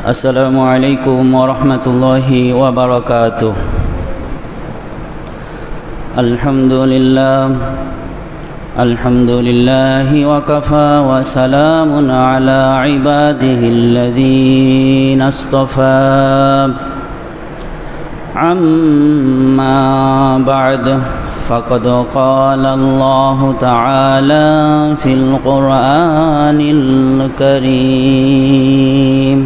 السلام عليكم ورحمة الله وبركاته. الحمد لله وكفى وسلام على عباده الذين اصطفى. عما بعد، فقد قال الله تعالى في القرآن الكريم: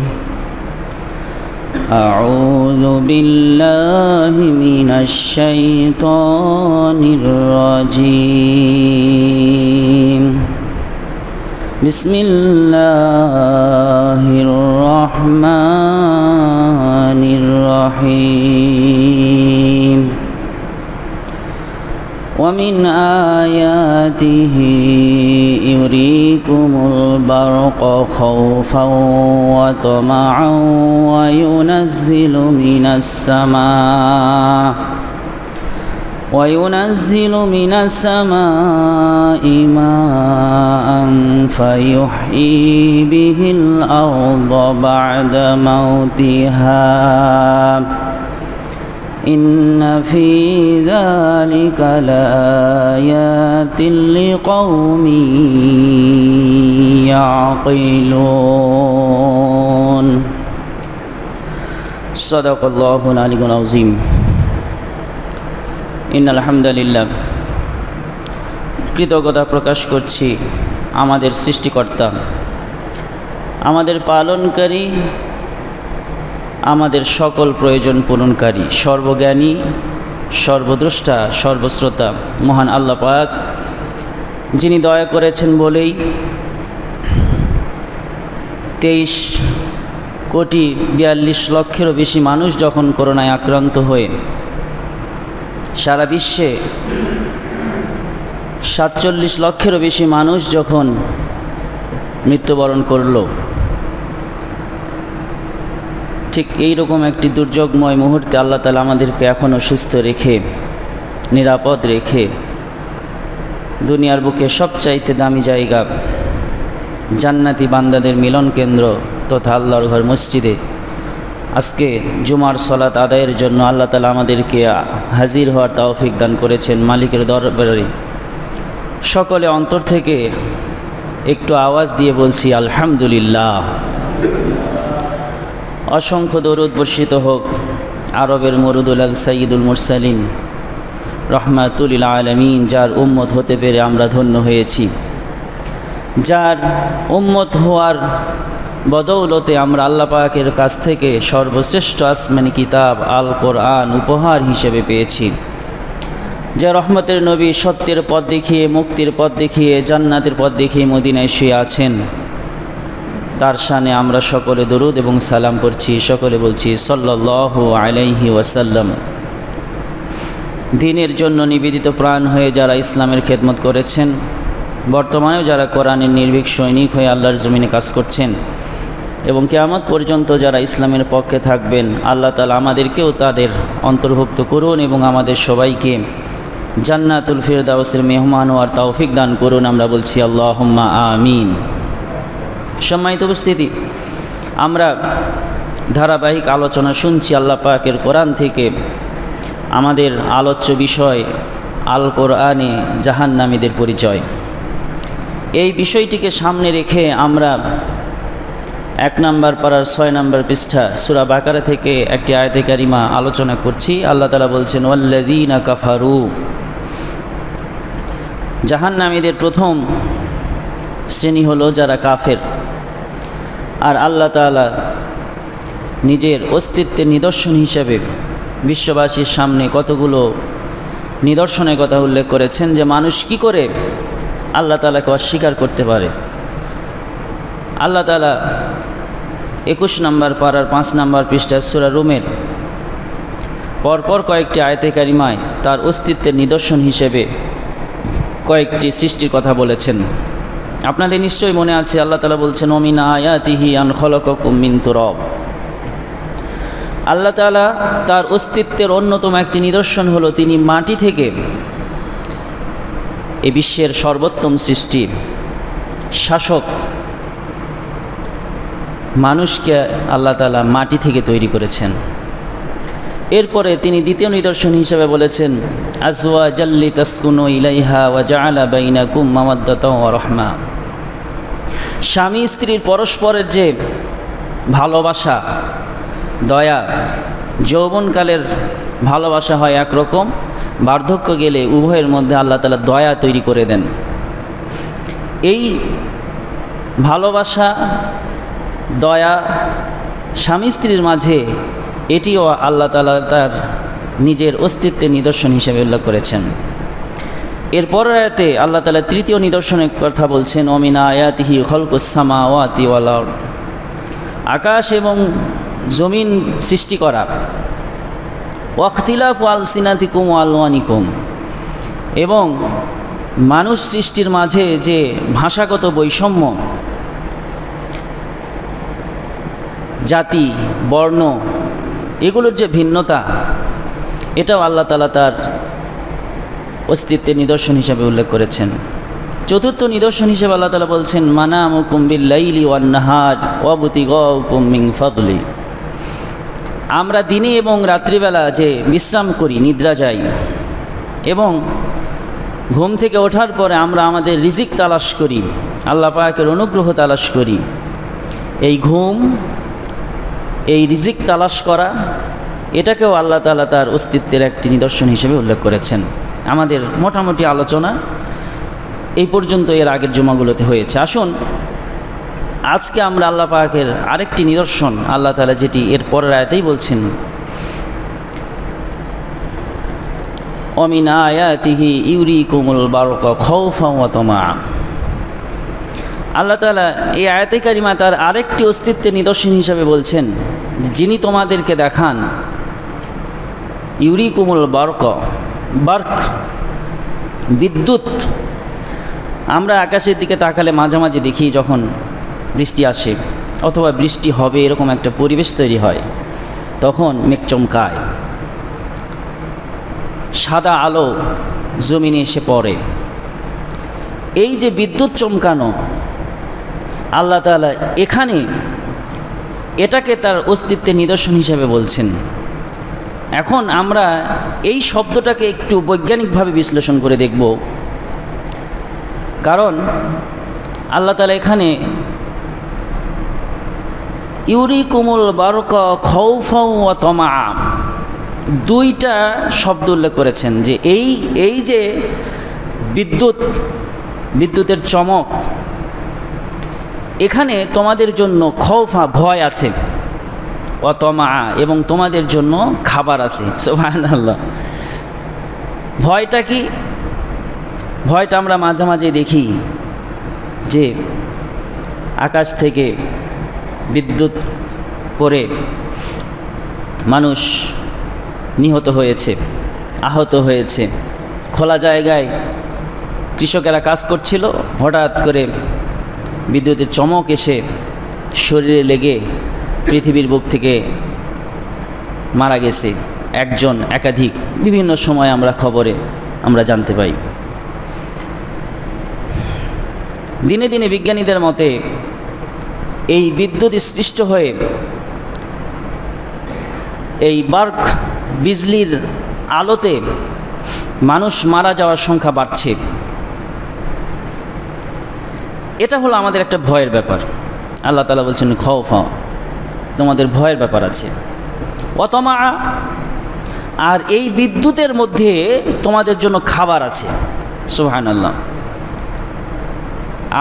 أعوذ بالله من الشيطان الرجيم. بسم الله الرحمن الرحيم. ومن آياته يريكم البرق خوفا وطمعا وينزل من السماء ماء فيحيي به الأرض بعد موتها. إن في ذلك لآيات لقوم يعقلون. صدق الله العلي العظيم. ইন্নাল হামদুলিল্লাহ, কৃতজ্ঞতা প্রকাশ করছি আমাদের সৃষ্টিকর্তা, আমাদের পালনকারী, আমাদের সকল প্রয়োজন পূরণকারী, সর্বজ্ঞানী, সর্বদ্রষ্টা, সর্বশ্রোতা মহান আল্লাহ পাক, যিনি দয়া করেছেন বলেই 23,42,00,000-এরও বেশি মানুষ যখন করোনায় আক্রান্ত হয়ে সারা বিশ্বে 47 লক্ষেরও বেশি মানুষ যখন মৃত্যুবরণ করল, ঠিক এই রকম একটি দুর্যোগময় মুহূর্তে আল্লাহ তাআলা আমাদেরকে এখনও সুস্থ রেখে, নিরাপদ রেখে দুনিয়ার বুকে সবচাইতে দামি জায়গা জান্নাতি বান্দাদের মিলন কেন্দ্র তথা আল্লাহর ঘর মসজিদে আজকে জুমার সালাত আদায়ের জন্য আল্লাহ তাআলা আমাদেরকে হাজির হওয়ার তৌফিক দান করেছেন। মালিকের দরবারে সকলে অন্তর থেকে একটু আওয়াজ দিয়ে বলছি আলহামদুলিল্লাহ। অসংখ্য দরুদ বর্ষিত হোক আরবের মরুদুল সাইয়্যিদুল মুরসালিন রহমাতুল লিল আলামিন, যার উম্মত হতে পেরে আমরা ধন্য হয়েছি, যার উম্মত হওয়ার বদৌলতে আমরা আল্লাহ পাকের কাছ থেকে সর্বশ্রেষ্ঠ আসমানি কিতাব আল কোরআন উপহার হিসেবে পেয়েছি। যে রহমতের নবী সত্যের পথ দেখিয়ে, মুক্তির পথ দেখিয়ে, জান্নাতের পথ দেখিয়ে মদিনায় শুয়ে আছেন, তার শানে আমরা সকলে দরুদ এবং সালাম করছি। সকলে বলছি সাল্লাল্লাহু আলাইহি ওয়াসাল্লাম। দ্বীনের জন্য নিবেদিত প্রাণ হয়ে যারা ইসলামের খেদমত করেছেন, বর্তমানেও যারা কোরআনের নির্ভীক সৈনিক হয়ে আল্লাহর জমিনে কাজ করছেন এবং কিয়ামত পর্যন্ত যারা ইসলামের পক্ষে থাকবেন, আল্লাহ তাআলা আমাদেরকেও তাদের অন্তর্ভুক্ত করুন এবং আমাদের সবাইকে জান্নাতুল ফিরদাউসের মেহমান হওয়ার তৌফিক দান করুন। আমরা বলছি আল্লাহুম্মা আমিন। সম্মানিত উপস্থিতি, আমরা ধারাবাহিক আলোচনা শুনছি আল্লাহ পাকের কোরআন থেকে। আমাদের আলোচ্য বিষয় আল কোরআনে জাহান্নামীদের পরিচয়। এই বিষয়টিকে সামনে রেখে আমরা 1 নম্বর পারার 6 নম্বর পৃষ্ঠা সূরা বাকারা থেকে একটি আয়াতে কারিমা আলোচনা করছি। আল্লাহ তাআলা বলছেন ওয়াল্লাযীনা কাফারু। জাহান্নামীদের প্রথম শ্রেণী হলো যারা কাফের। আর আল্লাহ তাআলা নিজের অস্তিত্বের নিদর্শন হিসেবে বিশ্ববাসীর সামনে কতগুলো নিদর্শনের কথা উল্লেখ করেছেন যে মানুষ কি করে আল্লাহ তাআলাকে অস্বীকার করতে পারে। আল্লাহ তাআলা 21 নম্বর পারার 5 নম্বর পৃষ্ঠা সূরা রুমের পরপর কয়েকটি আয়াতে কারিমায় তার অস্তিত্বের নিদর্শন হিসেবে কয়েকটি সৃষ্টির কথা বলেছেন। আপনাদের নিশ্চয়ই মনে আছে আল্লাহ তাআলা বলছেন ওমিন আয়াতিহি আন খলাকাকুম মিন তুরাব। আল্লাহ তাআলা তার অস্তিত্বের অন্যতম একটি নিদর্শন হলো তিনি মাটি থেকে এই বিশ্বের সর্বোত্তম সৃষ্টি, শাসক, মানুষকে আল্লাহ তাআলা মাটি থেকে তৈরি করেছেন। এরপরে তিনি দ্বিতীয় নিদর্শন হিসেবে বলেছেন আজওয়াজাল লিতাসকুনু ইলাইহা ওয়া জাআলা বাইনাকুম মাওয়াদ্দাতাও ওয়া রাহমা। স্বামী স্ত্রীর পরস্পরের যে ভালোবাসা, দয়া, যৌবনকালের ভালোবাসা হয় একরকম, বার্ধক্য গেলে উভয়ের মধ্যে আল্লাহ তাআলা দয়া তৈরি করে দেন। এই ভালোবাসা, দয়া স্বামী স্ত্রীর মাঝে, এটিও আল্লাহ তাআলা তার নিজের অস্তিত্বের নিদর্শন হিসেবে উল্লেখ করেছেন। এরপরের আয়াতে আল্লাহ তাআলা তৃতীয় নিদর্শনের কথা বলছেন ওমিন আয়াতিহি খালকুস সামাওয়াতি ওয়াল আরদ। আকাশ এবং জমিন সৃষ্টি করা, ওয়াখতিলাফু আলসিনাতিকুম ওয়া আলওয়ানিকুম, এবং মানুষ সৃষ্টির মাঝে যে ভাষাগত বৈষম্য, জাতি, বর্ণ, এগুলোর যে ভিন্নতা, এটাও আল্লাহ তাআলা তার অস্তিত্বের নিদর্শন হিসাবে উল্লেখ করেছেন। চতুর্থ নিদর্শন হিসেবে আল্লাহ তাআলা বলছেন মানামুকুম বিল লাইলি ওয়ান নাহার ওয়াবতিগাউকুম মিন ফাদলি। আমরা দিনে এবং রাত্রিবেলা যে বিশ্রাম করি, নিদ্রা যাই, এবং ঘুম থেকে ওঠার পরে আমরা আমাদের রিজিক তালাশ করি, আল্লাহ পাকের অনুগ্রহ তালাশ করি, এই ঘুম, এই রিজিক তালাশ করা, এটাকেও আল্লাহ তাআলা তার অস্তিত্বের একটি নিদর্শন হিসেবে উল্লেখ করেছেন। আমাদের মোটামুটি আলোচনা এই পর্যন্ত এর আগের জুমাগুলোতে হয়েছে। আসুন আজকে আমরা আল্লাহ পাকের আরেকটি নিদর্শন আল্লাহ তাআলা যেটি এর পরের আয়াতেই বলছেন ওমিন আয়াতিহি ইউরিকুমুল বারকা খাউফান ওয়া তামা। আল্লাহ তাআলা এই আয়াতে কারিমা তার আরেকটি অস্তিত্বের নিদর্শন হিসাবে বলছেন যিনি তোমাদেরকে দেখান ইউরিকুমুল বারকা, বার্ক বিদ্যুৎ। আমরা আকাশের দিকে তাকালে মাঝে মাঝে দেখি যখন বৃষ্টি আসে অথবা বৃষ্টি হবে এরকম একটা পরিবেশ তৈরি হয়, তখন মেঘ চমকায়, সাদা আলো জমিনে এসে পড়ে। এই যে বিদ্যুৎ চমকানো, আল্লাহ তাআলা এখানে এটাকে তার অস্তিত্বের নিদর্শন হিসাবে বলছেন। এখন আমরা এই শব্দটাকে একটু বৈজ্ঞানিকভাবে বিশ্লেষণ করে দেখব, কারণ আল্লাহ তাআলা এখানে ইউরিকুমুল বারকা খাউফান ওয়া তামা দুইটা শব্দ উল্লেখ করেছেন যে এই যে বিদ্যুতের চমক, এখানে তোমাদের জন্য খৌফা ভয় আছে, ওয়া তামা এবং তোমাদের জন্য খাবার আছে। সুবহানাল্লাহ। ভয়টা কি? ভয়টা আমরা মাঝে মাঝে দেখি যে আকাশ থেকে বিদ্যুৎ পড়ে মানুষ নিহত হয়েছে, আহত হয়েছে। খোলা জায়গায় কৃষকেরা কাজ করছিল, হঠাৎ করে বিদ্যুতের চমক এসে শরীরে লেগে পৃথিবীর বুক থেকে মারা গেছে একজন, একাধিক, বিভিন্ন সময় আমরা খবরে আমরা জানতে পাই। দিনে দিনে বিজ্ঞানীদের মতে এই বিদ্যুৎ সৃষ্ট হয়ে এই বার্ক বিজলির আলোতে মানুষ মারা যাওয়ার সংখ্যা বাড়ছে। এটা হলো আমাদের একটা ভয়ের ব্যাপার। আল্লাহ তাআলা বলছেন খাউফা, তোমাদের ভয়ের ব্যাপার আছে। ওয়া তামা, আর এই বিদ্যুতের মধ্যে তোমাদের জন্য খাবার আছে। সুবহানাল্লাহ।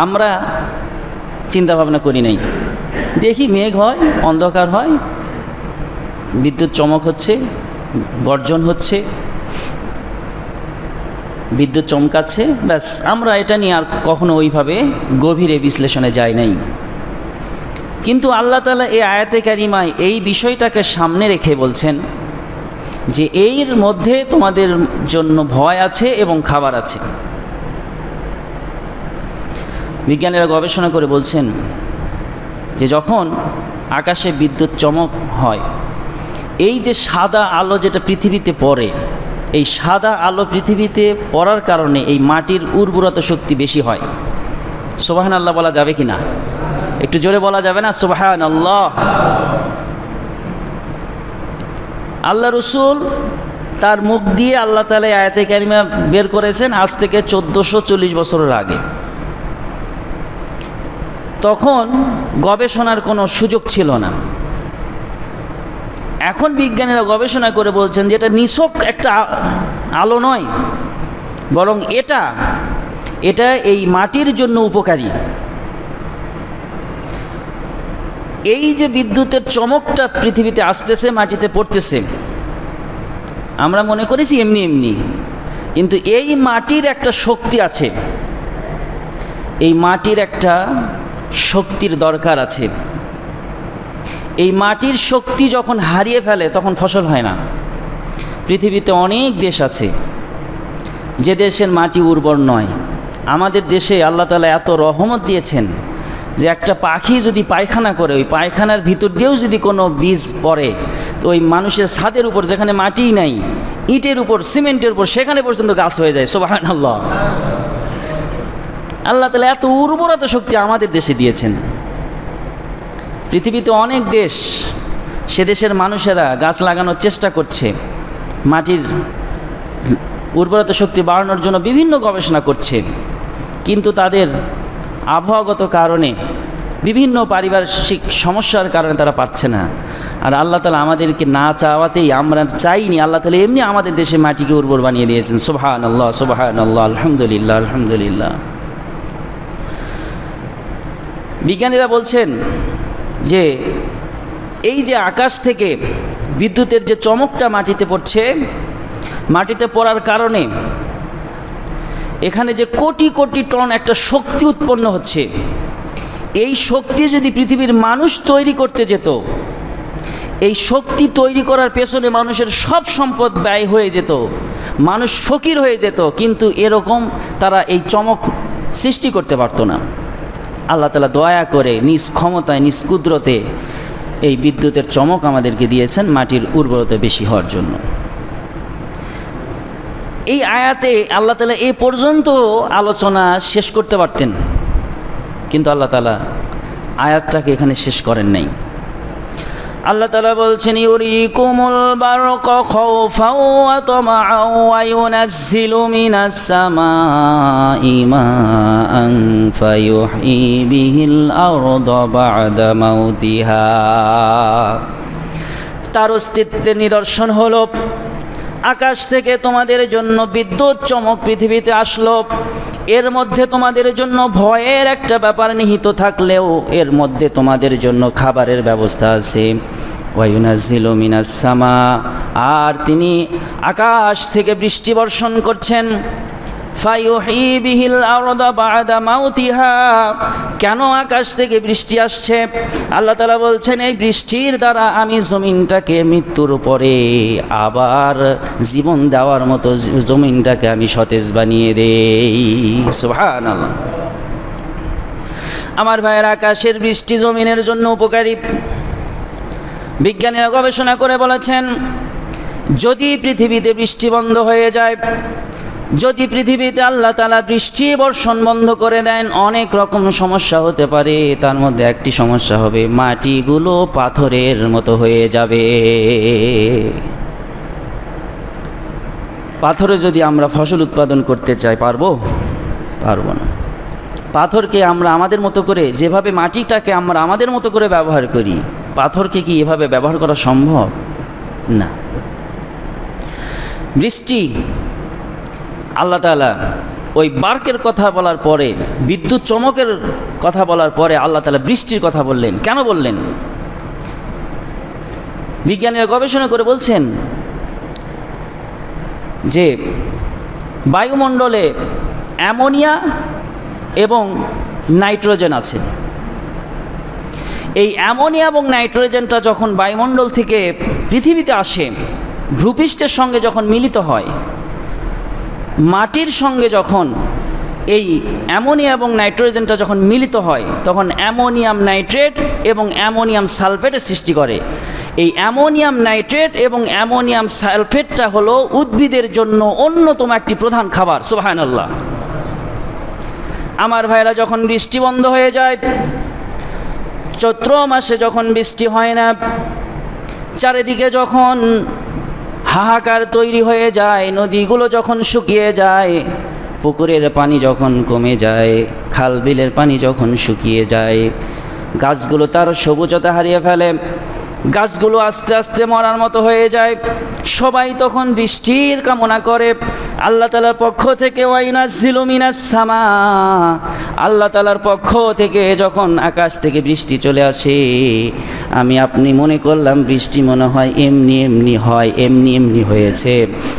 আমরা চিন্তা ভাবনা করি নাই, দেখি মেঘ হয়, অন্ধকার হয়, বিদ্যুৎ চমক হচ্ছে, গর্জন হচ্ছে, বিদ্যুৎ চমকাচ্ছে, ব্যাস। আমরা এটা নিয়ে আর কখনো ওইভাবে গভীরে বিশ্লেষণে যাই নাই। কিন্তু আল্লাহ তাআলা এই আয়াতে কারিমায় এই বিষয়টাকে সামনে রেখে বলছেন যে এর মধ্যে তোমাদের জন্য ভয় আছে এবং খাবার আছে। বিজ্ঞানীরা গবেষণা করে বলছেন যে যখন আকাশে বিদ্যুৎ চমক হয়, এই যে সাদা আলো যেটা পৃথিবীতে পড়ে, এই সাদা আলো পৃথিবীতে পড়ার কারণে এই মাটির উর্বরতা শক্তি বেশি হয়। সুবহানাল্লাহ বলা যাবে কি না? একটু জোরে বলা যাবে না সুবহানাল্লাহ? আল্লাহ রসুল তার মুখ দিয়ে আল্লাহ তাআলা আয়াতে কারিমা বের করেছেন আজ থেকে 1440 বছরের আগে। তখন গবেষণার কোনো সুযোগ ছিল না। এখন বিজ্ঞানীরা গবেষণা করে বলছেন যে এটা নিছক একটা আলো নয়, বরং এটা এই মাটির জন্য উপকারী। এই যে বিদ্যুতের চমকটা পৃথিবীতে আসতেছে, মাটিতে পড়তেছে, আমরা মনে করেছি এমনি এমনি, কিন্তু এই মাটির একটা শক্তি আছে, এই মাটির একটা শক্তির দরকার আছে। এই মাটির শক্তি যখন হারিয়ে ফেলে তখন ফসল হয় না। পৃথিবীতে অনেক দেশ আছে যে দেশের মাটি উর্বর নয়। আমাদের দেশে আল্লাহ তাআলা এত রহমত দিয়েছেন যে একটা পাখি যদি পায়খানা করে, ওই পায়খানার ভিতর দিয়েও যদি কোনো বীজ পড়ে, তো ওই মানুষের ছাদের উপর যেখানে মাটিই নাই, ইটের উপর, সিমেন্টের উপর, সেখানে পর্যন্ত গাছ হয়ে যায়। সুবহানাল্লাহ। আল্লাহ তাআলা এত উর্বরতা শক্তি আমাদের দেশে দিয়েছেন। পৃথিবীতে অনেক দেশ, সে দেশের মানুষেরা গাছ লাগানোর চেষ্টা করছে, মাটির উর্বরতা শক্তি বাড়ানোর জন্য বিভিন্ন গবেষণা করছে, কিন্তু তাদের আবহাওয়াগত কারণে, বিভিন্ন পারিপার্শ্বিক সমস্যার কারণে তারা পারছে না। আর আল্লাহ তাআলা আমাদেরকে না চাওয়াতেই, আমরা চাইনি, আল্লাহ তাআলা এমনি আমাদের দেশে মাটিকে উর্বর বানিয়ে দিয়েছেন। সুবহানাল্লাহ, সুবহানাল্লাহ, আলহামদুলিল্লাহ, আলহামদুলিল্লাহ। বিজ্ঞানীরা বলছেন যে এই যে আকাশ থেকে বিদ্যুতের যে চমকটা মাটিতে পড়ছে, মাটিতে পড়ার কারণে এখানে যে কোটি কোটি টন একটা শক্তি উৎপন্ন হচ্ছে, এই শক্তি যদি পৃথিবীর মানুষ তৈরি করতে যেত, এই শক্তি তৈরি করার পেছনে মানুষের সব সম্পদ ব্যয় হয়ে যেত, মানুষ ফকির হয়ে যেত, কিন্তু এরকম তারা এই চমক সৃষ্টি করতে পারতো না। আল্লাহ তাআলা দয়া করে নিজ ক্ষমতায়, নিজ কুদরতে এই বিদ্যুতের চমক আমাদেরকে দিয়েছেন মাটির উর্বরতা বেশি হওয়ার জন্য। এই আয়াতে আল্লাহ তাআলা এ পর্যন্ত আলোচনা শেষ করতে পারতেন, কিন্তু আল্লাহ তাআলা আয়াতটাকে এখানে শেষ করেন নাই। আল্লাহ তাআলা বলছেন, ইউরিকুমুল বারকা খাওফাও ওয়া তামাআও ওয়া ইউনাজ্জিলু মিনাস সামাই মাআন ফায়ুহয়ী বিহিল আরদা বা'দা মাউতিহা। তার অস্তিত্বের নিদর্শন হলো আকাশ থেকে তোমাদের জন্য বিদ্যুৎ চমক পৃথিবীতে আসলো। এর মধ্যে তোমাদের জন্য ভয়ের একটা ব্যাপার নিহিত থাকলেও এর মধ্যে তোমাদের জন্য খাবারের ব্যবস্থা আছে। ওয়ায়ুনাজ্জিলু মিনাস সামা, আর তিনি আকাশ থেকে বৃষ্টি বর্ষণ করছেন। ফায়ুহয়ী বিহিল আরদা বা'দা মাউতিহা। কেন আকাশ থেকে বৃষ্টি আসছে? আল্লাহ তাআলা বলছেন, এই বৃষ্টির দ্বারা আমি জমিনটাকে মৃত্যুর পরে আবার জীবন দেওয়ার মতো জমিনটাকে আমি সতেজ বানিয়ে দেই। সুবহানাল্লাহ। আমার ভাইয়ের, আকাশের বৃষ্টি জমিনের জন্য উপকারী। বিজ্ঞানীরা গবেষণা করে বলেছেন, যদি পৃথিবীতে বৃষ্টি বন্ধ হয়ে যায়, যদি পৃথিবীতে আল্লাহ তাআলা বৃষ্টি বর্ষণ বন্ধ করে দেন, অনেক রকম সমস্যা হতে পারে। তার মধ্যে একটি সমস্যা হবে, মাটিগুলো পাথরের মতো হয়ে যাবে। পাথরে যদি আমরা ফসল উৎপাদন করতে চাই, পারবো না। পাথরকে আমরা আমাদের মতো করে, যেভাবে মাটিটাকে আমরা আমাদের মতো করে ব্যবহার করি, পাথরকে কি এভাবে ব্যবহার করা সম্ভব? না। বৃষ্টি, আল্লাহ তাআলা ওই বার্কের কথা বলার পরে, বিদ্যুৎ চমকের কথা বলার পরে আল্লাহ তাআলা বৃষ্টির কথা বললেন। কেন বললেন? বিজ্ঞানীরা গবেষণা করে বলছেন যে বায়ুমণ্ডলে অ্যামোনিয়া এবং নাইট্রোজেন আছে। এই অ্যামোনিয়া এবং নাইট্রোজেনটা যখন বায়ুমণ্ডল থেকে পৃথিবীতে আসে, ভূপৃষ্ঠের সঙ্গে যখন মিলিত হয়, মাটির সঙ্গে যখন এই অ্যামোনিয়া এবং নাইট্রোজেনটা যখন মিলিত হয়, তখন অ্যামোনিয়াম নাইট্রেট এবং অ্যামোনিয়াম সালফেটের সৃষ্টি করে। এই অ্যামোনিয়াম নাইট্রেট এবং অ্যামোনিয়াম সালফেটটা হলো উদ্ভিদের জন্য অন্যতম একটি প্রধান খাবার। সুবহানাল্লাহ। আমার ভাইরা, যখন বৃষ্টি বন্ধ হয়ে যায়, চৈত্র মাসে যখন বৃষ্টি হয় না, চারিদিকে যখন হাহাকার তৈরি হয়ে যায়, নদীগুলো যখন শুকিয়ে যায়, পুকুরের পানি যখন কমে যায়, খাল বিলের পানি যখন শুকিয়ে যায়, গাছগুলো তার সবুজতা হারিয়ে ফেলে, গাছগুলো আস্তে আস্তে মরার মতো হয়ে যায়, সবাই তখন বৃষ্টির কামনা করে। আল্লাহ তাআলার পক্ষ থেকে ওয়াইনাজ্জিলু মিনাস সামা, আল্লাহ তাআলার পক্ষ থেকে যখন আকাশ থেকে বৃষ্টি চলে আসে, আমি আপনি মনে করলাম বৃষ্টি মনে হয় এমনি এমনি হয়, এমনি এমনি হয়েছে,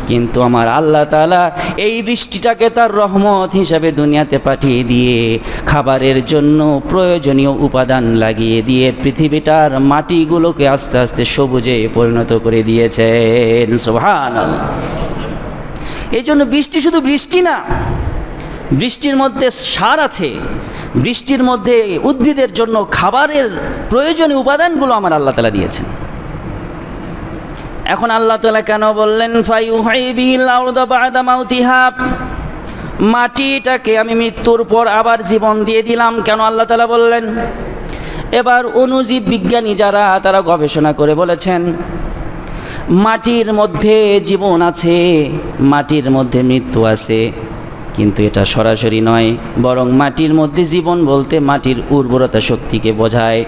কিন্তু আমার আল্লাহ তাআলা এই বৃষ্টিটাকে তার রহমত হিসাবে দুনিয়াতে পাঠিয়ে দিয়ে খাবারের জন্য প্রয়োজনীয় উপাদান লাগিয়ে দিয়ে পৃথিবীটার মাটিগুলোকে আস্তে আস্তে সবুজে পরিণত করে দিয়েছেন। সুবহানাল্লাহ। এই জন্য বৃষ্টি শুধু বৃষ্টি না, বৃষ্টির মধ্যে সার আছে, বৃষ্টির মধ্যে উদ্ভিদের জন্য খাবারের প্রয়োজনীয় উপাদানগুলো আমার আল্লাহ তাআলা দিয়েছেন। এখন আল্লাহ তাআলা কেন বললেন ফায়ুহয়ি বিহিল আরদা বা'দা মাউতিহা, মাটিটাকে আমি মৃত্যুর পর আবার জীবন দিয়ে দিলাম, কেন আল্লাহ তাআলা বললেন? এবার অণুজীব বিজ্ঞানী যারা, তারা গবেষণা করে বলেছেন মাটির মধ্যে জীবন আছে, মাটির মধ্যে মৃত্যু আছে, কিন্তু এটা সরাসরি নয়, বরং মাটির মধ্যে জীবন বলতে মাটির উর্বরতা শক্তিকে বোঝায়।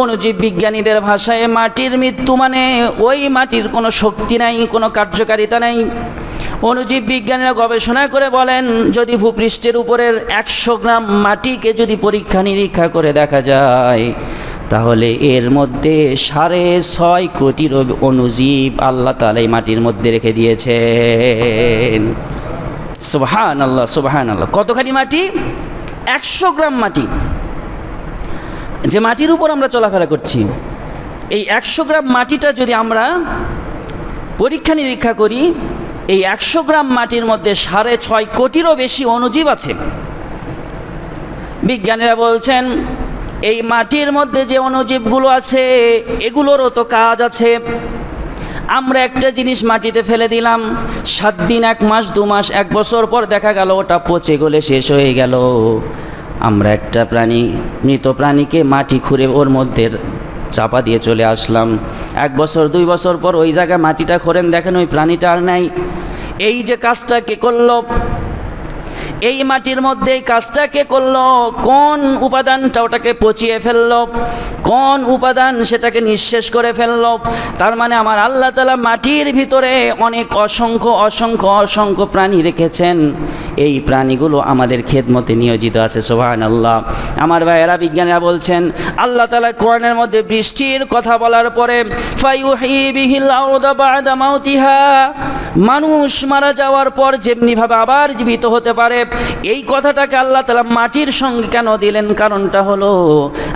অণুজীব বিজ্ঞানীদের ভাষায় মাটির মৃত্যু মানে ওই মাটির কোনো শক্তি নাই, কোনো কার্যকারিতা নাই। অণুজীব বিজ্ঞানীরা গবেষণা করে বলেন, যদি ভূপৃষ্ঠের উপরের 100 গ্রাম মাটিকে যদি পরীক্ষা নিরীক্ষা করে দেখা যায়, তাহলে এর মধ্যে 6.5 কোটির অণুজীব আল্লাহ তাআলা এই মাটির মধ্যে রেখে দিয়েছেন। সুবহানাল্লাহ, সুবহানাল্লাহ। কতখানি মাটি? 100 গ্রাম মাটি, যে মাটির উপর আমরা চলাফেরা করছি, এই 100 গ্রাম মাটিটা যদি আমরা পরীক্ষা নিরীক্ষা করি, এই 100 গ্রাম মাটির মধ্যে 6.5 কোটিরও বেশি অণুজীব আছে। বিজ্ঞানীরা বলছেন এই মাটির মধ্যে যে অণুজীবগুলো আছে, এগুলোরও তো কাজ আছে। আমরা একটা জিনিস মাটিতে ফেলে দিলাম, 7 দিন, 1 মাস, 2 মাস, 1 বছর পর দেখা গেল ওটা পচে গলে শেষ হয়ে গেল। আমরা একটা প্রাণী, মৃত প্রাণীকে মাটি খুঁড়ে ওর মধ্যে চাপা দিয়ে চলে আসলাম, 1 বছর 2 বছর পর ওই জায়গায় মাটিটা খোঁড়েন, দেখেন ওই প্রাণীটা আর নাই। এই যে কাজটা কে করলো? এই মাটির মধ্যে এই কাজটা কে করলো? কোন উপাদানটা ওটাকে পচিয়ে ফেললো? কোন উপাদান সেটাকে নিঃশেষ করে ফেললো? তার মানে আমার আল্লাহ তাআলা মাটির ভিতরে অনেক অসংখ্য অসংখ্য অসংখ্য প্রাণী রেখেছেন, এই প্রাণীগুলো আমাদের খেদমতে নিয়োজিত আছে। সুবহানাল্লাহ। আমার ভাইয়েরা, বিজ্ঞানীরা বলছেন আল্লাহ তাআলা কোরআনের মধ্যে বৃষ্টির কথা বলার পরে ফায়ুহয়ি বিহিল আরদা বা'দা মাউতিহা, মানুষ মারা যাওয়ার পর যেমনিভাবে আবার জীবিত হতে পারে, এই কথাটাকে আল্লাহ তাআলা মাটির সঙ্গে কেন দিলেন? কারণটা হলো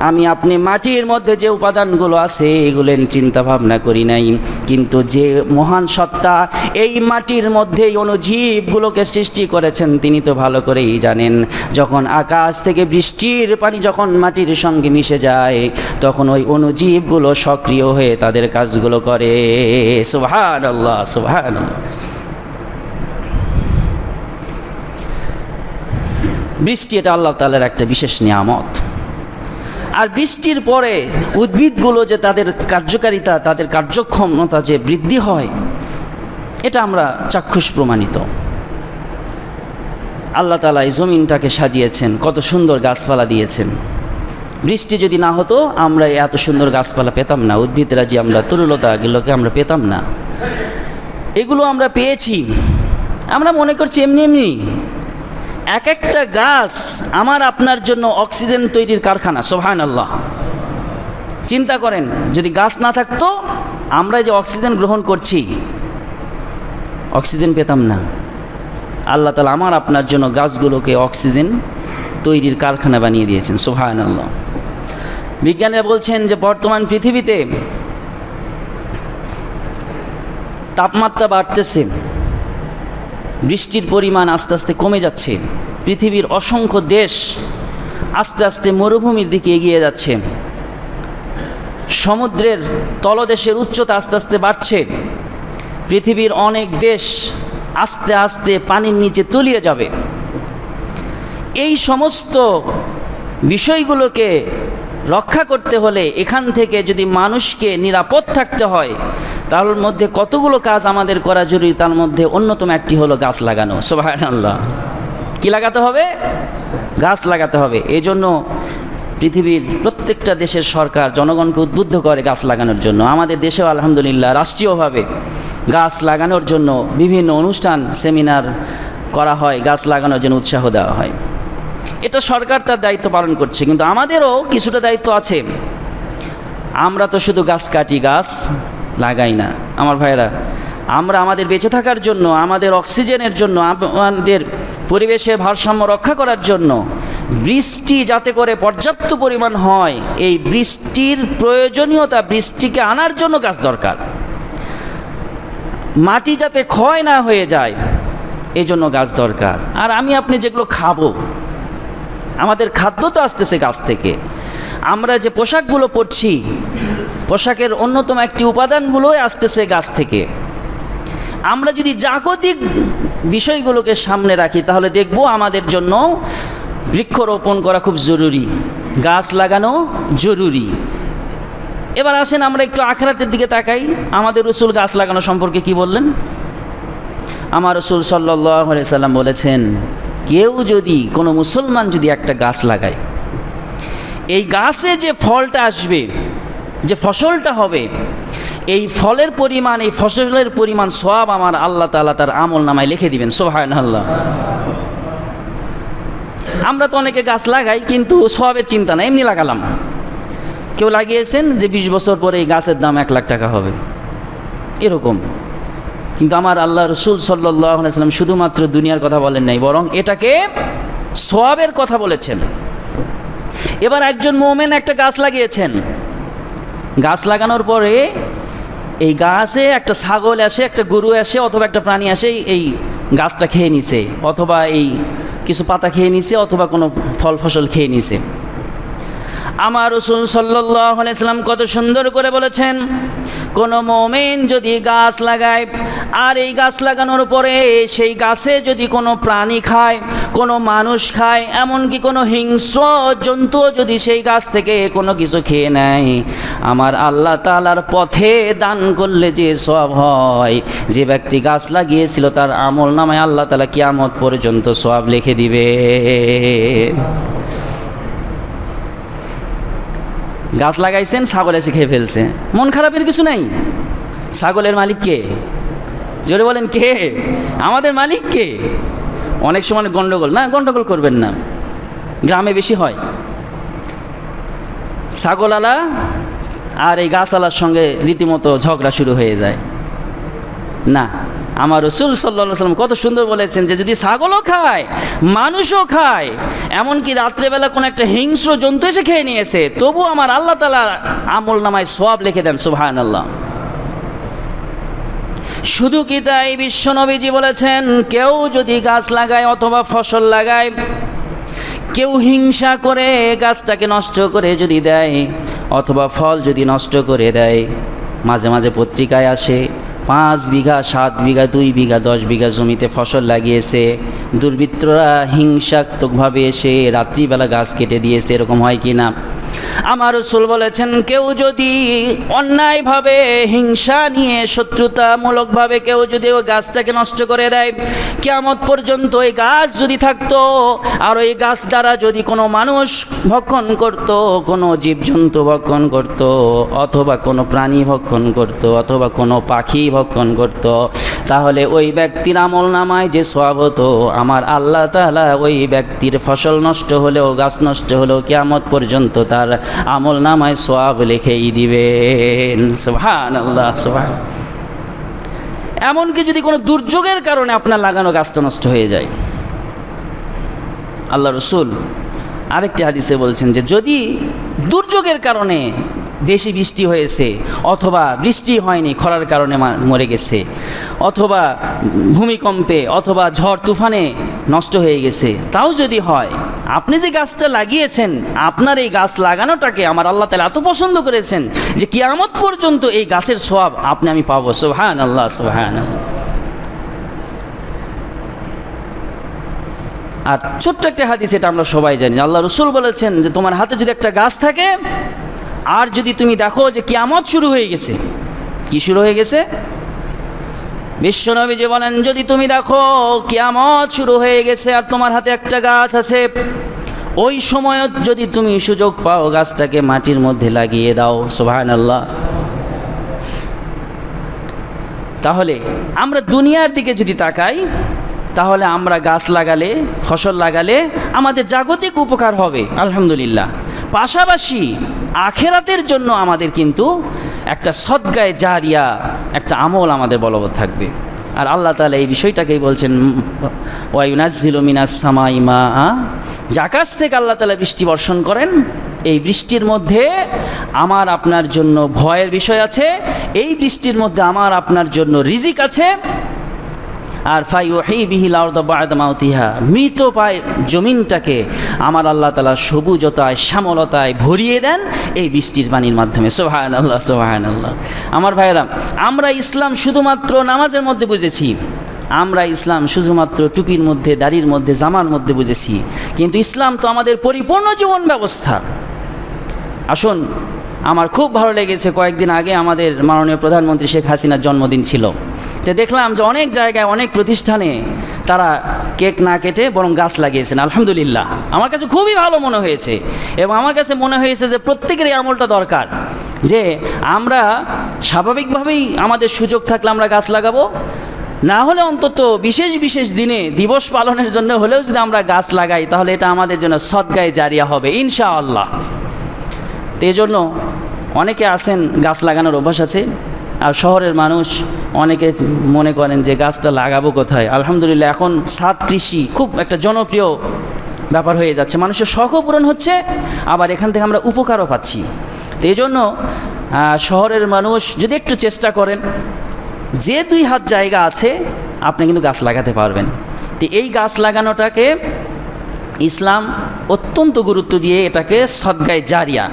আমি আপনি মাটির মধ্যে যে উপাদানগুলো আছে এগুলো চিন্তা ভাবনা করি নাই, কিন্তু যে মহান সত্তা এই মাটির মধ্যে এই অণুজীবগুলোকে সৃষ্টি করেছেন তিনি তো ভালো করেই জানেন। যখন আকাশ থেকে বৃষ্টির পানি যখন মাটির সঙ্গে মিশে যায়, তখন ওই অণুজীবগুলো সক্রিয় হয়ে তাদের কাজগুলো করে। সুবহানাল্লাহ, সুবহানাল্লাহ। বৃষ্টি এটা আল্লাহ তাআলার একটা বিশেষ নিয়ামত। আর বৃষ্টির পরে উদ্ভিদগুলো যে তাদের কার্যকারিতা, তাদের কার্যক্ষমতা যে বৃদ্ধি হয়, এটা আমরা চাক্ষুষ প্রমাণিত। আল্লাহ তাআলা এই জমিনটাকে সাজিয়েছেন, কত সুন্দর গাছপালা দিয়েছেন। বৃষ্টি যদি না হতো আমরা এত সুন্দর গাছপালা পেতাম না, উদ্ভিদরা যে আমরা তরুলতাগুলোকে আমরা পেতাম না। এগুলো আমরা পেয়েছি, আমরা মনে করছি এমনি এমনি। এক একটা গাছ আমার আপনার জন্য অক্সিজেন তৈরির কারখানা। সুবহানাল্লাহ। চিন্তা করেন, যদি গাছ না থাকতো আমরা যে অক্সিজেন গ্রহণ করছি, অক্সিজেন পেতাম না। আল্লাহ তাআলা আমার আপনার জন্য গাছগুলোকে অক্সিজেন তৈরির কারখানা বানিয়ে দিয়েছেন। সুবহানাল্লাহ। বিজ্ঞানীরা বলছেন যে বর্তমান পৃথিবীতে তাপমাত্রা বাড়তেছে, বৃষ্টির পরিমাণ আস্তে আস্তে কমে যাচ্ছে, পৃথিবীর অসংখ্য দেশ আস্তে আস্তে মরুভূমির দিকে এগিয়ে যাচ্ছে, সমুদ্রের তলদেশের উচ্চতা আস্তে আস্তে বাড়ছে, পৃথিবীর অনেক দেশ আস্তে আস্তে পানির নিচে তলিয়ে যাবে। এই সমস্ত বিষয়গুলোকে রক্ষা করতে হলে, এখান থেকে যদি মানুষকে নিরাপদ থাকতে হয়, তার মধ্যে কতগুলো কাজ আমাদের করা জরুরি। তার মধ্যে অন্যতম একটি হলো গাছ লাগানো। সুবহানাল্লাহ। কি লাগাতে হবে? গাছ লাগাতে হবে। এই জন্য পৃথিবীর প্রত্যেকটা দেশের সরকার জনগণকে উদ্বুদ্ধ করে গাছ লাগানোর জন্য। আমাদের দেশেও আলহামদুলিল্লাহ রাষ্ট্রীয়ভাবে গাছ লাগানোর জন্য বিভিন্ন অনুষ্ঠান, সেমিনার করা হয়, গাছ লাগানোর জন্য উৎসাহ দেওয়া হয়। এটা সরকার তার দায়িত্ব পালন করছে, কিন্তু আমাদেরও কিছুটা দায়িত্ব আছে। আমরা তো শুধু গাছ কাটি, গাছ লাগাই না। আমার ভাইরা, আমরা আমাদের বেঁচে থাকার জন্য, আমাদের অক্সিজেনের জন্য, আমাদের পরিবেশের ভারসাম্য রক্ষা করার জন্য বৃষ্টি যাতে করে পর্যাপ্ত পরিমাণ হয়, এই বৃষ্টির প্রয়োজনীয়তা, বৃষ্টিকে আনার জন্য গাছ দরকার। মাটি যাতে ক্ষয় না হয়ে যায়, এই জন্য গাছ দরকার। আর আমি আপনি যেগুলো খাবো, আমাদের খাদ্য তো আসতেছে গাছ থেকে। আমরা যে পোশাকগুলো পরছি, পোশাকের অন্যতম একটি উপাদানগুলোই আসতেছে গাছ থেকে। আমরা যদি জাগতিক বিষয়গুলোকে সামনে রাখি, তাহলে দেখব আমাদের জন্য বৃক্ষরোপণ করা খুব জরুরি, গাছ লাগানো জরুরি। এবার আসেন আমরা একটু আখিরাতের দিকে তাকাই। আমাদের রাসূল গাছ লাগানো সম্পর্কে কি বললেন? আমার রাসূল সাল্লাল্লাহু আলাইহি সাল্লাম বলেছেন, কেউ যদি, কোনো মুসলমান যদি একটা গাছ লাগায়, এই গাছে যে ফলটা আসবে, যে ফসলটা হবে, এই ফলের পরিমাণ, এই ফসলের পরিমাণ সওয়াব আমার আল্লাহ তাআলা তার আমল নামায় লিখে দিবেন। সুবহানাল্লাহ। আমরা তো অনেকে গাছ লাগাই, কিন্তু সওয়াবের চিন্তা না, এমনি লাগালাম। কেউ লাগিয়েছেন যে 20 বছর পরে এই গাছের দাম 1 লাখ টাকা হবে, এরকম। কিন্তু আমার আল্লাহ রাসূল সাল্লাল্লাহু আলাইহি ওয়াসাল্লাম শুধুমাত্র দুনিয়ার কথা বলেন নাই, বরং এটাকে সওয়াবের কথা বলেছেন। এবার একজন মুমিন একটা গাছ লাগিয়েছেন, গাছ লাগানোর পরে এই গাছে একটা ছাগল আসে, একটা গরু আসে, অথবা একটা প্রাণী আসে, এই গাছটা খেয়ে নিছে, অথবা এই কিছু পাতা খেয়ে নিছে, অথবা কোনো ফল ফসল খেয়ে নিছে। আমার রাসূল সাল্লাল্লাহু আলাইহি ওয়াসাল্লাম কত সুন্দর করে বলেছেন, কোনো মুমিন যদি গাছ লাগায়, আর এই গাছ লাগানোর পরে সেই গাছে যদি কোনো প্রাণী খায়, কোনো মানুষ খায়, এমনকি কোনো হিংস্র জন্তু যদি সেই গাছ থেকে কোনো কিছু খেয়ে নেয়, আমার আল্লাহ তাআলার পথে দান করলে যে সওয়াব হয়, যে ব্যক্তি গাছ লাগিয়েছিল তার আমল নামায় আল্লাহ তাআলা কিয়ামত পর্যন্ত সওয়াব লিখে দিবে। গাছ লাগাইছেন, ছাগল এসে খেয়ে ফেলছে, মন খারাপের কিছু নাই। ছাগলের মালিক কে? জোরে বলেন কে? আমাদের মালিক কে? অনেক সময় গন্ডগোল, না গন্ডগোল করবেন না, গ্রামে বেশি হয়। ছাগলওয়ালা আর এই গাছওয়ালার সঙ্গে রীতিমতো ঝগড়া শুরু হয়ে যায়। না, আমার রাসূল সাল্লাল্লাহু আলাইহি ওয়াসাল্লাম কত সুন্দর বলেছেন যে যদি ছাগলও খায়, মানুষও খায়, এমনকি রাত্রেবেলা কোনো একটা হিংস্র জন্তু এসে খেয়ে নিয়েছে, তবু আমার আল্লাহ তাআলা আমল নামায় সওয়াব লিখে দেন। সুবহানাল্লাহ। শুধু কি তাই, বিশ্ব নবীজি বলেছেন, কেউ যদি গাছ লাগায় অথবা ফসল লাগায়, কেউ হিংসা করে গাছটাকে নষ্ট করে যদি দেয়, অথবা ফল যদি নষ্ট করে দেয়, মাঝে মাঝে পত্রিকায় আসে 5 বিঘা, 7 বিঘা, 2 বিঘা, 10 বিঘা জমিতে ফসল লাগিয়েছে, দুর্বৃত্তরা হিংসাত্মকভাবে এসে রাত্রিবেলা গাছ কেটে দিয়েছে, এরকম হয় কি না? আমার রাসূল বলেছেন, কেউ যদি অন্যায়ভাবে, হিংসা নিয়ে, শত্রুতামূলকভাবে কেউ যদি ওই গাছটাকে নষ্ট করে দেয়, কিয়ামত পর্যন্ত ওই গাছ যদি থাকতো, আর ওই গাছ দ্বারা যদি কোনো মানুষ ভক্ষণ করত, কোনো জীবজন্তু ভক্ষণ করত, অথবা কোনো প্রাণী ভক্ষণ করত, অথবা কোনো পাখি ভক্ষণ করত, তাহলে ওই ব্যক্তির আমল নামায় যে সওয়াব হতো, আমার আল্লাহ তাআলা ওই ব্যক্তির ফসল নষ্ট হলেও, গাছ নষ্ট হলেও কিয়ামত পর্যন্ত তার আমল নামায় সওয়াব লিখেই দিবেন। সুবহানাল্লাহ, সুবহান। এমনকি যদি কোনো দুর্যোগের কারণে আপনার লাগানো গাছটা নষ্ট হয়ে যায়, আল্লাহ রাসূল আরেকটি হাদিসে বলছেন যে যদি দুর্যোগের কারণে বেশি বৃষ্টি হয়েছে, অথবা বৃষ্টি হয়নি, খরার কারণে মরে গেছে, অথবা ভূমিকম্পে অথবা ঝড় তুফানে নষ্ট হয়ে গেছে, তাও যদি হয়, আপনি যে গাছটা লাগিয়েছেন, আপনার এই গাছ লাগানোটাকে আমার আল্লাহ তাআলা এত পছন্দ করেছেন যে কিয়ামত পর্যন্ত এই গাছের সওয়াব আমি পাবো। সুবহানাল্লাহ, সুবহানাল্লাহ। আর ছোট্ট একটা হাদিস, এটা আমরা সবাই জানি, আল্লাহ রসুল বলেছেন যে তোমার হাতে যদি একটা গাছ থাকে আর যদি তুমি দেখো যে কিয়ামত শুরু হয়ে গেছে, কি শুরু হয়ে গেছে? বিশ্বনবীজি বলেন যদি তুমি দেখো কিয়ামত শুরু হয়ে গেছে আর তোমার হাতে একটা গাছ আছে, ওই সময় যদি তুমি সুযোগ পাও গাছটাকে মাটির মধ্যে লাগিয়ে দাও। সুবহানাল্লাহ। তাহলে আমরা দুনিয়ার দিকে যদি তাকাই, তাহলে আমরা গাছ লাগালে, ফসল লাগালে আমাদের জাগতিক উপকার হবে আলহামদুলিল্লাহ, পাশাপাশি আখেরাতের জন্য আমাদের কিন্তু একটা সদগায়ে জারিয়া, একটা আমল আমাদের বলবৎ থাকবে। আর আল্লাহ তাআলা এই বিষয়টাকেই বলছেন ওয়া ইউনাজ্জিলু মিনাস সামাই মাআ, যে আকাশ থেকে আল্লাহ তাআলা বৃষ্টি বর্ষণ করেন, এই বৃষ্টির মধ্যে আমার আপনার জন্য ভয়ের বিষয় আছে, এই বৃষ্টির মধ্যে আমার আপনার জন্য রিজিক আছে। আর ফায়ুহি বিহিল আরদা বা'দা মাউতিহা, মৃত পায় জমিনটাকে আমার আল্লাহ তাআলা সবুজতায়, শ্যামলতায় ভরিয়ে দেন এই বৃষ্টির পানির মাধ্যমে। সুবহানাল্লাহ, সুবহানাল্লাহ। আমার ভাইয়েরা, আমরা ইসলাম শুধুমাত্র নামাজের মধ্যে বুঝেছি, আমরা ইসলাম শুধুমাত্র টুপির মধ্যে, দাড়ির মধ্যে, জামার মধ্যে বুঝেছি, কিন্তু ইসলাম তো আমাদের পরিপূর্ণ জীবন ব্যবস্থা। আসুন, আমার খুব ভালো লেগেছে, কয়েকদিন আগে আমাদের মাননীয় প্রধানমন্ত্রী শেখ হাসিনার জন্মদিন ছিল, তো দেখলাম যে অনেক জায়গায়, অনেক প্রতিষ্ঠানে তারা কেক না কেটে বরং গাছ লাগিয়েছেন। আলহামদুলিল্লাহ, আমার কাছে খুবই ভালো মনে হয়েছে, এবং আমার কাছে মনে হয়েছে যে প্রত্যেকের এই আমলটা দরকার, যে আমরা স্বাভাবিকভাবেই আমাদের সুযোগ থাকলে আমরা গাছ লাগাবো, না হলে অন্তত বিশেষ বিশেষ দিনে দিবস পালনের জন্য হলেও যদি আমরা গাছ লাগাই, তাহলে এটা আমাদের জন্য সদগায়ে জারিয়া হবে ইনশাআল্লাহ। তো এই জন্য অনেকে আছেন গাছ লাগানোর অভ্যাস আছে, আর শহরের মানুষ অনেকে মনে করেন যে গাছটা লাগাবো কোথায়। আলহামদুলিল্লাহ, এখন ছাদ কৃষি খুব একটা জনপ্রিয় ব্যাপার হয়ে যাচ্ছে, মানুষের শখও পূরণ হচ্ছে, আবার এখান থেকে আমরা উপকারও পাচ্ছি। তো এই জন্য শহরের মানুষ যদি একটু চেষ্টা করেন, যে 2 হাত জায়গা আছে আপনি কিন্তু গাছ লাগাতে পারবেন। তো এই গাছ লাগানোটাকে ইসলাম অত্যন্ত গুরুত্ব দিয়ে এটাকে সদগায়ে জারিয়া,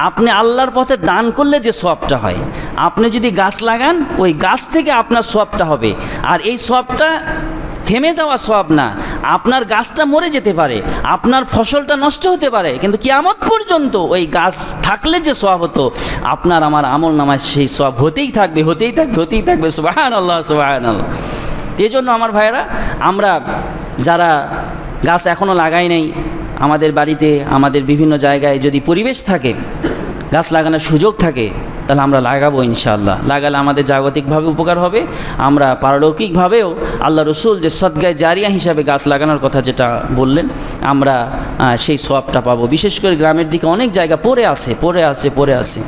আপনি আল্লাহর পথে দান করলে যে সওয়াবটা হয়, আপনি যদি গাছ লাগান ওই গাছ থেকে আপনার সওয়াবটা হবে। আর এই সওয়াবটা থেমে যাওয়া সওয়াব না, আপনার গাছটা মরে যেতে পারে, আপনার ফসলটা নষ্ট হতে পারে, কিন্তু কিয়ামত পর্যন্ত ওই গাছ থাকলে যে সওয়াব হতো, আপনার আমার আমল নামায় সেই সওয়াব হতেই থাকবে, হতেই থাকবে, হতেই থাকবে। সুবহানাল্লাহ, সুবহানাল্লাহ। এই জন্য আমার ভাইয়েরা, আমরা যারা গাছ এখনও লাগাই নাই, আমাদের বাড়িতে, আমাদের বিভিন্ন জায়গায় যদি পরিবেশ থাকে, গাছ লাগানোর সুযোগ থাকে, তাহলে আমরা লাগাবো ইনশাআল্লাহ। লাগালে আমাদের জাগতিকভাবে উপকার হবে, আমরা পারলৌকিকভাবেও আল্লাহ রসুল যে সদগায়ে জারিয়া হিসাবে গাছ লাগানোর কথা যেটা বললেন, আমরা সেই সওয়াবটা পাবো। বিশেষ করে গ্রামের দিকে অনেক জায়গা পড়ে আছে,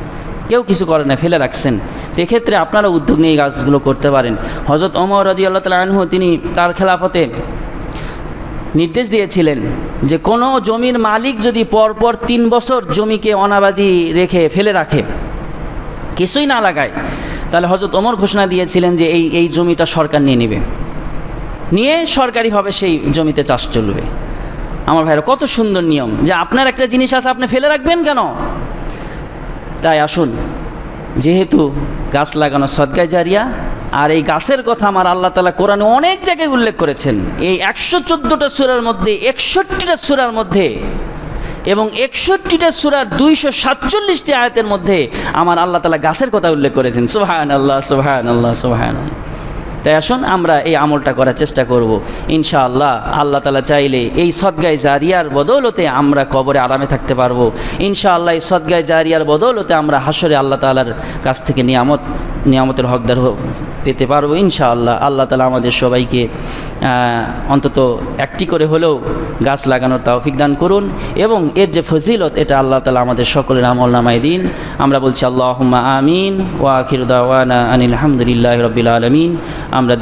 কেউ কিছু করে না, ফেলে রাখছেন। এক্ষেত্রে আপনারা উদ্যোগ নিয়ে গাছগুলো করতে পারেন। হযরত ওমর রাদিয়াল্লাহু তাআলা আনহু, তিনি তার খেলাফতে নির্দেশ দিয়েছিলেন যে কোনো জমির মালিক যদি পরপর 3 বছর জমিকে অনাবাদি রেখে ফেলে রাখে, কিছুই না লাগায়, তাহলে হযরত ওমর ঘোষণা দিয়েছিলেন যে এই জমিটা সরকার নিয়ে নেবে, নিয়ে সরকারিভাবে সেই জমিতে চাষ চলবে। আমার ভাইরা, কত সুন্দর নিয়ম, যে আপনার একটা জিনিস আছে আপনি ফেলে রাখবেন কেন? তাই আসুন, যেহেতু গাছ লাগানো সদগায়ে জারিয়া, আর এই গাছের কথা আমার আল্লাহ তাআলা কোরআনে অনেক জায়গায় উল্লেখ করেছেন। এই 114টা সূরার মধ্যে, 61টা সূরার মধ্যে, এবং 61টা সূরার 247টি আয়াতের মধ্যে আমার আল্লাহ তাআলা গাছের কথা উল্লেখ করেছেন। সুবহানাল্লাহ, সুবহানাল্লাহ, সুবহানাল্লাহ। তাই আসুন আমরা এই আমলটা করার চেষ্টা করব ইনশাআল্লাহ। আল্লাহ তাআলা চাইলে এই সদগায়ে জারিয়ার বদৌলতে আমরা কবরে আরামে থাকতে পারবো ইনশাআল্লাহ। এই সদগায়ে জারিয়ার বদৌলতে আমরা হাসরে আল্লাহ তাআলার কাছ থেকে নিয়ামতের হকদার পেতে পারবো ইনশাআল্লাহ। আল্লাহ তাআলা আমাদের সবাইকে অন্তত একটি করে হলেও গাছ লাগানোর তৌফিক দান করুন, এবং এর যে ফজিলত, এটা আল্লাহ তাআলা আমাদের সকলের আমলনামায় দিন। আমরা বলছি আল্লাহুম্মা আমিন, ওয়া আখিরু দাওয়ানা আনিল হামদুলিল্লাহি রাব্বিল আলামিন। আমরা